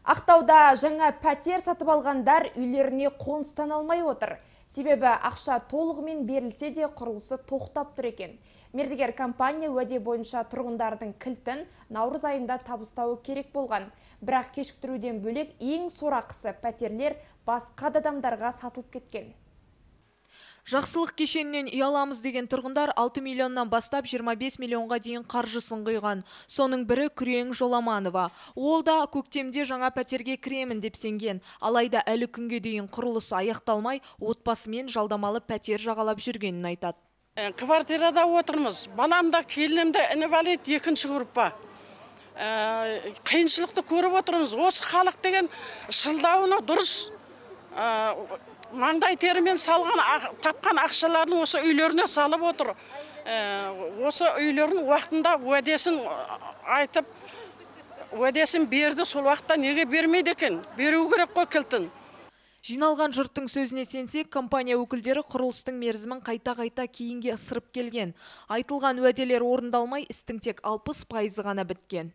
Ақтауда жаңа пәтер сатып алғандар үйлеріне қоныстана алмай отыр. Себебі ақша толығымен берілсе де құрылысы тоқтап тұр екен. Мердігер компания уәде бойынша тұрғындардың кілтін наурыз айында табыстауы керек болған. Бірақ кешіктіруден бөлек ең сорақысы пәтерлер басқа да адамдарға сатылып кеткен. Жақсылық кешенінен үй аламыз деген тұрғындар 6 миллионнан бастап 25 миллионға дейін қаржысын құйған. Соның бірі Күрең Жоламанова. Ол да көктемде жаңа пәтерге кіремін деп сенген. Алайда әлі күнге дейін құрылысы аяқталмай, отбасымен жалдамалы пәтер жағалап жүргенін айтады. Квартирада отырмыз. Баламда, келінімді инвалид екінші группа. Қиыншылықты көріп отырмыз. Осы халық деген шылдауына дұрыс маңдай терімен салған, тапқан ақшаларын осы үйлеріне салып отыр. Осы үйлерінің уақытында уәдесін айтып, уәдесін берді, сол уақытта неге бермейді екен? Беру керек қой кілтін. Жиналған жұрттың сөзіне сенсек, компания өкілдері құрылыстың мерзімін қайта-қайта кейінге ысырып келген. Айтылған уәделер орындалмай, істің тек 60% ғана біткен.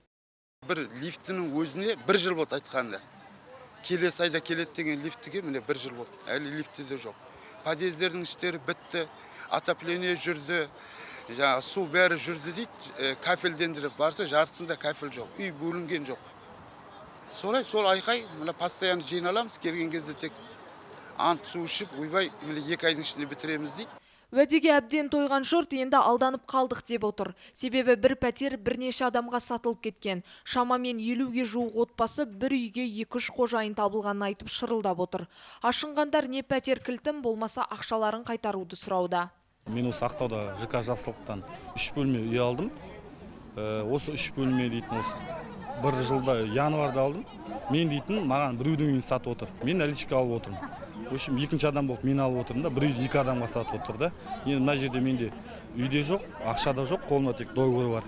Бір лифтінің өзіне 1 жыл болды айтқанда. Келесі айда келеді деген лифтіге міне 1 жыл болды. Әлі лифті де жоқ. Подъездердің іштері бітті, отопление жүрді, су бәрі жүрді дейді. Кафелдендіріп барса, жартысында кафел жоқ. Үй бөлінген жоқ. Солай, сол айқай, мына постоянно жиналамыз, келген кезде тек ант су ішіп, ойбай, міне 2 айдың ішінде бітіреміз дейді. Уәдеге әбден тойған жұрт енді алданып қалдық деп отыр. Себебі бір пәтер бірнеше адамға сатылып кеткен. Шамамен 50-ге жуық отбасы бір үйге 2-3 қожайын табылғанын айтып шырылдап отыр. Ашынғандар не пәтер кілтін болмаса ақшаларын қайтаруды сұрауда. Мен осы Ақтауда ЖК Жақсылықтан 3 бөлме үй алдым. Осы 3 бөлме дейтін осы бір жылда январда алдым. Мен дейтін маған бір үйдің үйін сатып отыр. Мен наличка алып отырмын. Өшім екінші адам болып мен алып отырмын да, бір үйді 2 адамға сатып отыр да. Енді мына жерде менде үйде жоқ, ақша да жоқ, қолымда тек договор бар.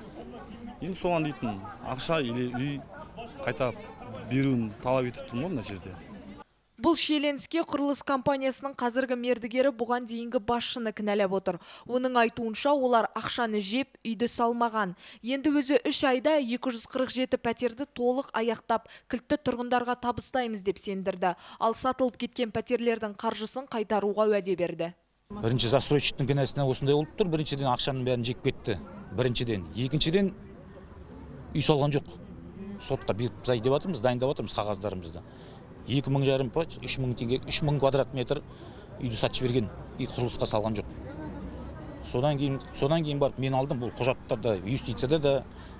Енді соған дейтін ақша или үй қайта беруін талап етіп тұрмын мына жерде. Бұл шиеленіске құрылыс компаниясының қазіргі мердігері бұған дейінгі басшыны кінәлап отыр. Оның айтуынша олар ақшаны жеп, үйді салмаған. Енді өзі 3 айда 247 пәтерді толық аяқтап, кілтті тұрғындарға табыстаймыз деп сендірді. Ал сатылып кеткен пәтерлердің қаржысын қайтаруға уәде берді. Бірінші застройщиктің кінәсіне осындай болып тұр. Біріншіден ақшаның бәрін жеп кетті. Біріншіден. Екіншіден үй салған жоқ. Сотқа беріп деп жатырмыз, дайындап жатырмыз қағаздарымызды. 2,5 па, 3,000 теңге, 3,000 квадрат метр үйді сатып берген, үй құрылысқа салған жоқ. Содан кейін барып мен алдым, бұл құжаттарда, юстицияда да,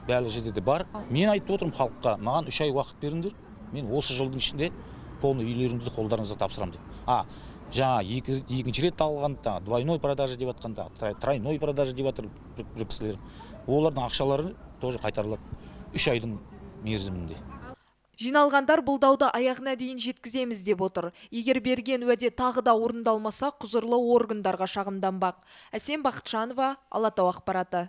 бәрі жерде де бар. Мен айтып отырмын халыққа, маған 3 ай уақыт беріңдер. Мен осы жылдың ішінде полный үйлеріңізді қолдарыңызға тапсырамын деп. Жаңа екінші рет алғанда, двойной продажа деп жатқанда, тройной продажа деп жатыр бір кісілер. Олардың ақшалары тоже қайтарылады 3 айдың мерзімінде. Жиналғандар бұл дауды аяғына дейін жеткіземіз деп отыр. Егер берген уәде тағы да орындалмаса, құзырлы органдарға шағымданбақ. Әсем Бақытжанова, Алатау ақпараты.